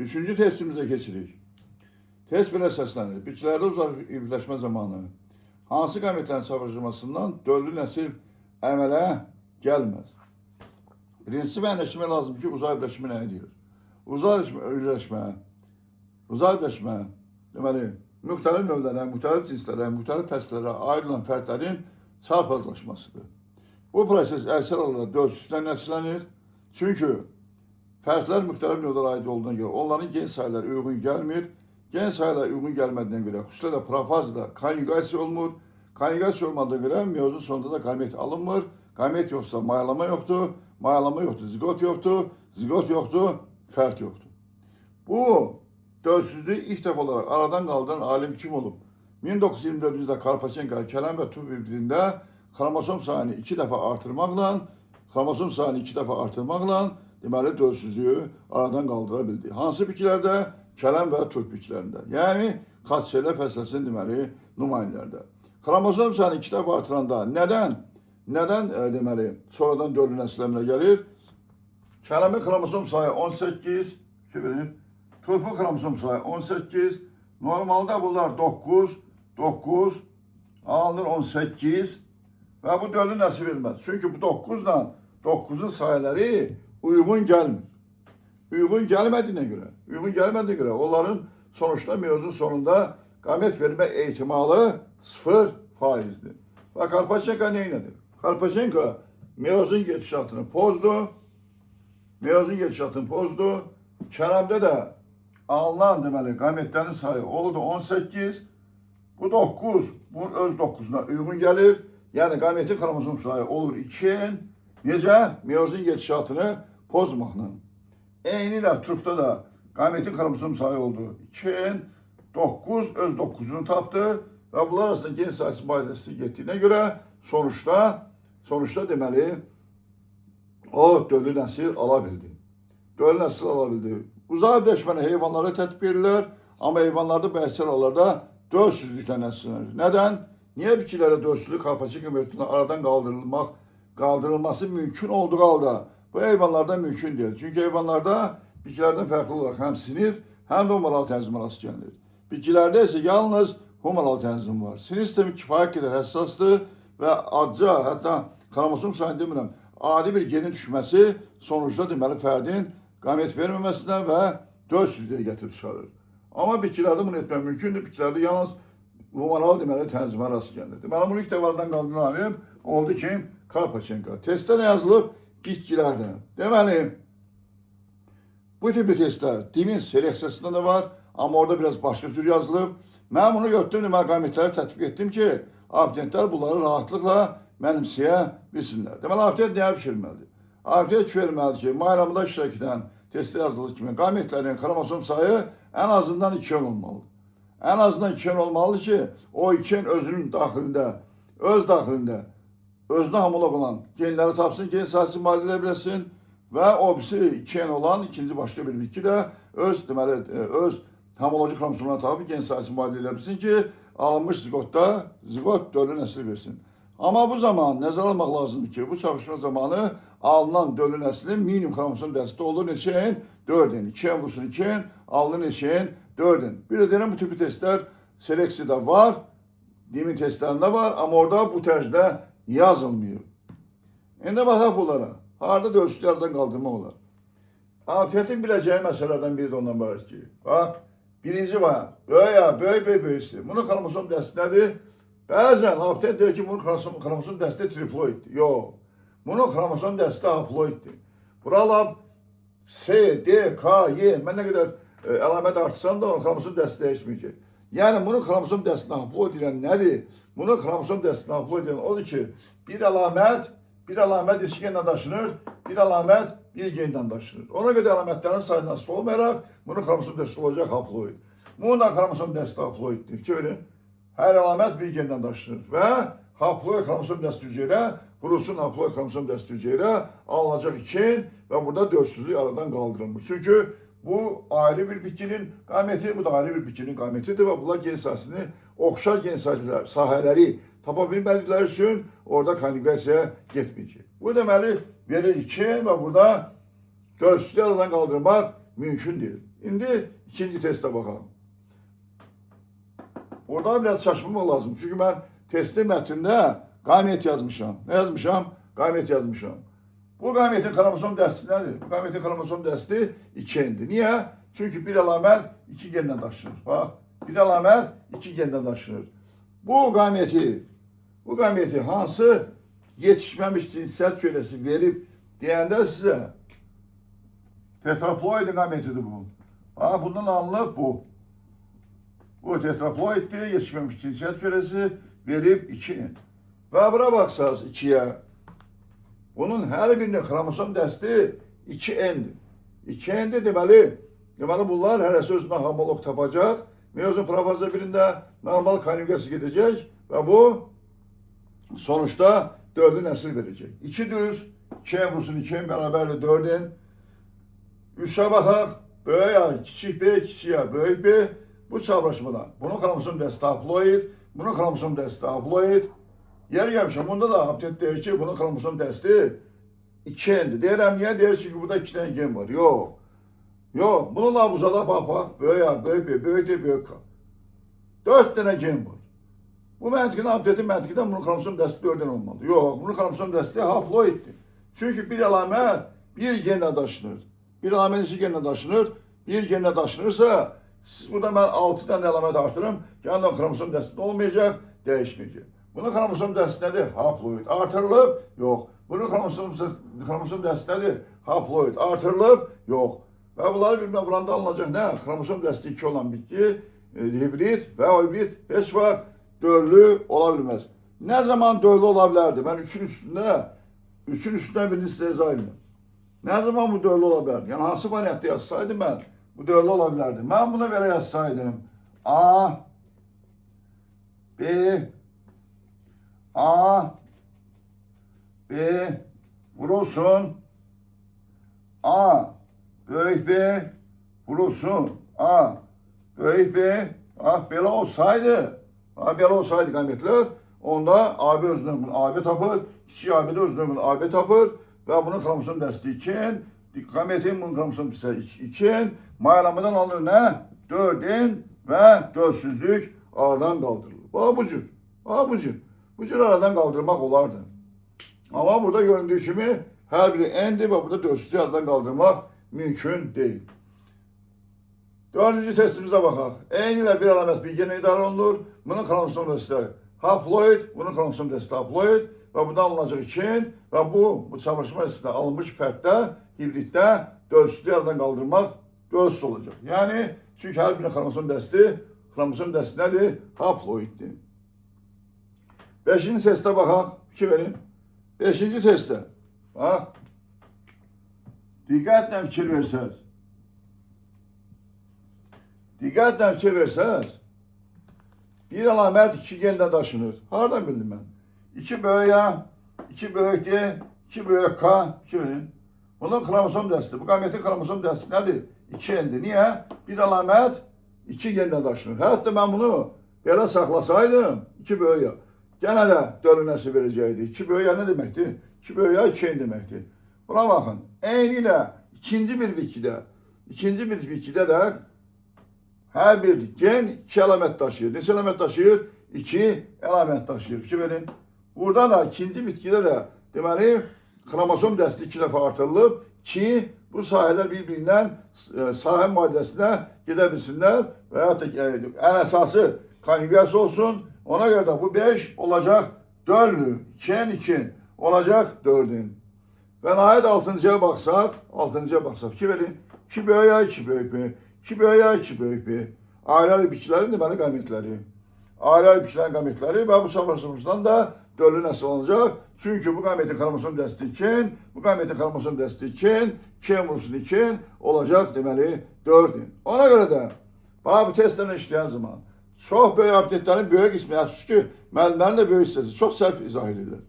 Üçüncü testimize keçirik. Test belə səslənir. Bitkilərdə uzaq birləşmə zamanı hansı qametlərin çapırılmasından döllü nəsil əmələ gəlməz? Birincisi müəyyənləşdirmək lazımdır ki, uzaq birləşmə nəyə deyir? Uzaq birləşmə, deməli, müxtəlif növlərə, müxtəlif cinslərə, müxtəlif fəslərə aid olan fərdlərin çarpazlaşmasıdır. Bu proses əksər halda dölçüsündən nəticələnir. Çünki fərdlər müxtəlif növlərə aid olduğuna görə onların gen sayıları uyğun gəlmir. Gen sayıları uyğun gəlmədiyinə görə xüsusilə də profazda konjugasiya olmur. Konjugasiya olmadığına görə miyozun sonunda da gamet alınmır. Gamet yoxsa mayalama yoxdur. Mayalama yoxdur, zigot yoxdur. Zigot yoxdur, fərd yoxdur. Bu dölçsüzlüyü ilk dəfə olaraq aradan qaldıran alim kim olub? 1924-cü ildə Karpaçenko kələm və tüp hibridində xromosom sayını 2 dəfə artırmaqla deməli dölçsüzlüyü aradan qaldıra bildi. Hansı bitkilərdə? Kələm və turp bitkilərində. Yəni xaçelə fəsləsinin deməli nümayəndələrdə. Xromosom sayını 2 dəfə artıranda nədən deməli sonradan döllü nəsillərinə gəlir? Kələmin xromosom sayı 18, turpun xromosom sayı 18, normalda bunlar 9 alınır 18 və bu döllü nəsil verilməz. Çünki bu 9 ilə 9'un sayıları uyğun gəlmir. Uyğun gəlmədiyinə görə onların sonuçta miyozun sonunda gamet vermə ehtimalı 0%'dir. Və Karpaçenko neylədir? Karpaçenko miyozun gedişatını pozdu. Kələmdə də alınan deməli gametlərin sayı oldu 18. Bu 9, bunun öz 9'una uyğun gəlir. Yəni gametin xromosom sayı olur 2. Necə? Miyozun gedişatını pozmaqla. Eynilə turpda da gametin xromosom sayı oldu 2. 9 öz 9'unu tapdı və bunlar arasında gen sayısı mübadiləsiz getdiyinə görə sonuçta deməli o döllü nəsil ala bildi. Uzaq birləşməni heyvanlara tətbiq edirlər, amma heyvanlarda bəzi hallarda dölçsüzlüklə nəticələnir. Nədən? Niyə bitkilərdə dölçsüzlük Karpaçenko metodundan aradan qaldırılması mümkün olduğu halda bu heyvanlarda mümkün deyil. Çünki heyvanlarda bitkilərdən fərqli olaraq həm sinir, həm də humoral tənzimə rast gəlinir. Bitkilərdə isə yalnız humoral tənzim var. Sinir sistemi kifayət qədər həssasdır və adca, hətta xromosom sayını demirəm, adi bir genin düşməsi sonuçta deməli fərdin gamet verməməsinə və dölçsüzlüyə gətirib çıxarır. Amma bitkilərdə bunu etmək mümkündür. Bitkilərdə yalnız humoral deməli tənzimə rast gəlinir. Deməli bunu ilk dəfələrdən qaldıran alim oldu ki, Karpaçenko. Testdə nə yazılıb? Bitkilərdə. Deməli, bu tipli testlər dimin seleksiyasında da var, amma orada biraz başqa cür yazılıb. Mən bunu götürdüm, deməli qametləri tətbiq etdim ki, abituriyentlər bunları rahatlıqla mənimsəyə bilsinlər. Deməli, abituriyent nəyə fikirməlidir? Abituriyent fikirməlidir ki, mayramada iştirak edən testdə yazıldığı kimi qametlərin xromosom sayı ən azından 2 olmalıdır. Ən azından 2 olmalıdır ki, o 2'nin özünün daxilində, özünə homolog olan genləri tapsın, gen sayısı mübadilə edə bilsin və o birisi 2 olan ikinci başqa bir bitki də öz homoloji xromosomuna tapıb gen sayısı mübadilə edə bilsin ki, alınmış zigot döllü nəsil versin. Amma bu zaman nəzərə almaq lazımdır ki, bu çalışma zamanı alınan döllü nəslin minimum xromosom dərsi olur neçəyin? 4'in. 2'ye vursun 2'in, alınır neçəyin? 4'in. Bir de deyirəm, bu tipi testlər seleksiyada var, dimin testlərində var, amma orada bu tərzdə yazılmıyor. İndi baxaq bunlara. Harada dölçsüzlüklərdən qaldırmaq olar? Abituriyentin biləcəyi məsələlərdən biri də ondan ibarət ki, bax, birinci var, böyük. Bunun xromosom dəsti nədir? Bəzən abituriyent deyir ki, bunun xromosom dəsti triploiddir. Yox, bunun xromosom dəsti haploiddir. Buralar C, D, K, Y, mən nə qədər əlamət artsam da onun xromosom dəsti dəyişməyəcək. Yəni, bunun xromosom dəstini haploid edən nədir? Bunun xromosom dəstini haploid edən odur ki, bir əlamət iki gendən daşınır, bir əlamət bir gendən daşınır. Ona görə əlamətlərin sayından asılı olmayaraq, bunun xromosom dəsti olacaq haploid. Bunun da xromosom dəsti haploiddir. Ki, hər əlamət bir gendən daşınır və haploid xromosom dəsti hüceyrə, vurulsun haploid xromosom dəsti hüceyrə alınacaq 2 və burada dölçsüzlük aradan qaldırılmış. Çünki bu ayrı bir bitkinin qameti, bu da ayrı bir bitkinin qametidir və bunlar gen sayısını, oxşar gen sahələri tapa bilmədikləri üçün orada konjugasiya getməyəcək. Bu deməli verir 2 və burada dölçsüzlüyü aradan qaldırmaq mümkün deyil. İndi ikinci teste bakalım. Orada biraz şaşırmamak lazım. Çünkü ben testin metninde gamet yazmışam. Ne yazmışam? Gamet yazmışam. Bu gametin kromosom dəsti nədir? Bu gametin kromosom dəsti 2N'dir. Niye? Çünkü bir əlamət 2 genden daşınır. Bak, bir əlamət 2 genden daşınır. Bu gameti hansı yetişmemiş cinsiyet kölesi verip deyəndə size tetraploid gametidir bu. Ha, bundan anılıb bu. Bu tetraploiddir, yetişmemiş cinsiyet kölesi verip 2N. Ve buna baksanız 2'ye. Bunun her birinin kromosom dəsti 2N'dir. 2N'dir deməli bunlar hərəsi özünə homolog tapacaq. Meyozun profaza birində normal konjugası gidecek ve bu sonuçta 4'ü nesil verecek. 2 düz, 2'ye vursun 2'ye beraberle 4'ün. 3'e bakaq, böyük A, kiçik B, kiçik A, böyük B. Bu çavrlaşmadan. Bunun kromosom dəsti haploid, bunun kromosom dəsti haploid. Yer gelmişim, bunda da haptet deyir ki, bunun kromosom dəsti 2N'dir. Deyirəm, niye? Deyir çünkü burada 2 tane gen var. Yok. Yok. Bununla buzada bak. Böyük A, böyük B, böyük D, böyük K. 4 tane gen var. Bu məntiqin, haptetin məntiqidən bunun kromosom dəsti 4'den olmalı. Yok. Bunun kromosom dəsti haploiddir. Çünkü bir əlamət bir genlə daşınır. Bir əlamət 2 genlə daşınır. Bir genlə daşınırsa, burada ben 6 tane əlamət artırım. Yani kromosom dəsti olmayacak, değişmeyecek. Bunun kromosom dəsti nədir? Haploid. Artırılıb? Yok. Bunun kromosom dəsti nədir? Haploid. Artırılıb? Yok. Ve bunları birbirine vuranda alınacak ne? Kromosom dəsti 2 olan bitki, hibrit ve o hibrit heç vaxt döllü olabilmez. Ne zaman döllü olabilirdi? Ben 3'ün üstüne birini size izah edeyim. Ne zaman bu döllü olabilirdi? Yani hansı variantda yazsaydım ben bu döllü olabilirdi. Ben buna böyle yazsaydım. A, B vurulsun. A, böyük B vurulsun. A, böyük B. Ah, böyle olsaydı. Böyle olsaydı gametler. Onda AB özünün AB tapır. Kiçik AB de özünün AB tapır. Ve bunun kromosom dəsti 2N. Gametin bunun kromosom dəsti 2N. Mayalamadan alınır ne? 4N ve 4'süzlük aradan kaldırılır. Bu cür. Bu cür aradan kaldırmak olardı. Ama burada göründüğü gibi her biri N'dir ve burada 4'süzlüğü aradan kaldırmak mümkün değil. 4. testimize bakalım. N ile bir alamet bir gene idare olunur. Bunun kromosom dəsti haploid, bunun kromosom dəsti haploid ve bundan alınacak 2N ve bu çavrışma listesinde alınmış fərqdə, hibritdə 4'süzlüğü aradan kaldırmak 4'süz olacak. Yani çünkü her birinin kromosom dəsti nədir? Haploiddir. 5. teste bakalım. 2 verin. 5. teste. Bak. Dikkatle fikir verseniz. Bir alamet 2 genden taşınır. Hardan bildim ben? 2 böyük A, 2 böyük D, 2 böyük K. 2 verin. Bunun kromosom dəsti. Bu gametin kromosom dəsti nədir? 2N'dir. Niye? Bir alamet 2 genden taşınır. Hatta ben bunu belə saxlasaydım 2 böyük A. Gene de dölünəsi verəcəkdi. 2 böyük A ne demekti? 2 böyük A 2N demekti. Buna bakın. N ile ikinci bir bitkide de her bir gen 2 element taşıyor. Neçə element taşıyor? 2 element taşıyor. Fikir verin. Burada da ikinci bitkide de deməli kromosom dəsti 2 dəfə artırılıb ki bu sahələr bir-birindən sahə müadiləsinə gedə bilsinlər və ya da ən əsası konjugası olsun. Ona göre de bu 5 olacak 4'lü. 2N olacak 4'ün. Ve nihayet 6.'ya baksak. Fikir verin. 2 böyük A, 2 böyük B. 2 böyük A, 2 böyük B. Ayrı bitkilerin deməli gametleri. Ayrı bitkilerin gametleri ve bu savaşımızdan da 4'lü nəsil olacak. Çünkü bu gametin kromosom dəsti 2N, bu gametin kromosom dəsti 2N, 2N vursun 2N olacak deməli 4'ün. Ona göre de bu testlerini işleyen zaman çox böyük haptetlərin böyük qismi, əfsus ki, müəllimlərin də böyük hissəsi çox səhv izah edirlər.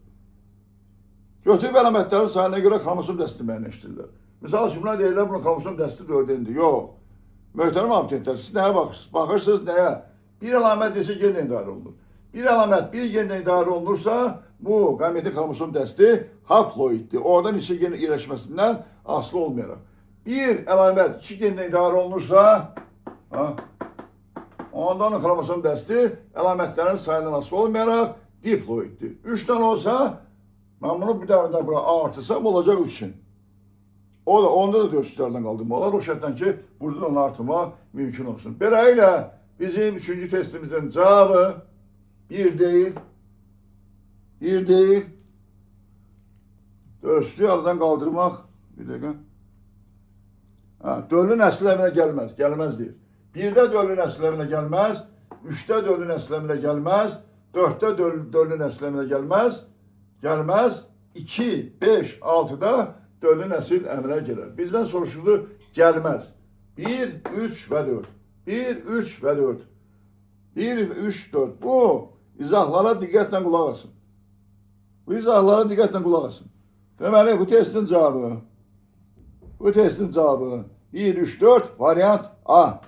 Götürüb əlamətlərin sayına görə kromosom dəsti müəyyənləşdirirlər. Misal üçün, buna deyirlər, bunun kromosom dəsti 4'dəndir. Yox. Möhtərəm haptetlər, siz nəyə baxırsınız? Baxırsınız nəyə? Bir əlamət neçə genlə idarə olunur. Bir əlamət bir genlə idarə olunursa, bu gametin kromosom dəsti haploiddir. Oradan neçə gen iyiləşməsindən asılı olmayaraq. bir əlamət 2 genlə idarə olunursa, ondan xromosom dəsti əlamətlərin sayından asılı olmayaraq diploiddir. 3 dənə olsa, mən bunu bir də bura artırsam olacaq 3'in. Onda da 400'lərdən qaldırma olar. O şərtdən ki, burada da onu artırmaq mümkün olsun. Beləliklə bizim 3-cü testimizin cavabı 1 deyil. 1 deyil. 400'lü aradan qaldırmaq. Bir dəqiqə. Döllü nəsil əmələ gəlməz. Gəlməz deyir. 1-də döllü nəsil əmələ gəlməz. 3-də döllü nəsil əmələ gəlməz. 4-də döllü nəsil əmələ gəlməz. Gəlməz. 2, 5, 6-da döllü nəsil əmələ gələr. Bizdən soruşuldu, gəlməz. 1, 3 və 4. 1, 3 və 4. 1, 3, 4. Bu izahlara diqqətlə qulaq asın. Bu izahlara diqqətlə qulaq asın. Deməli, bu testin cavabı 1, 3, 4 variant A.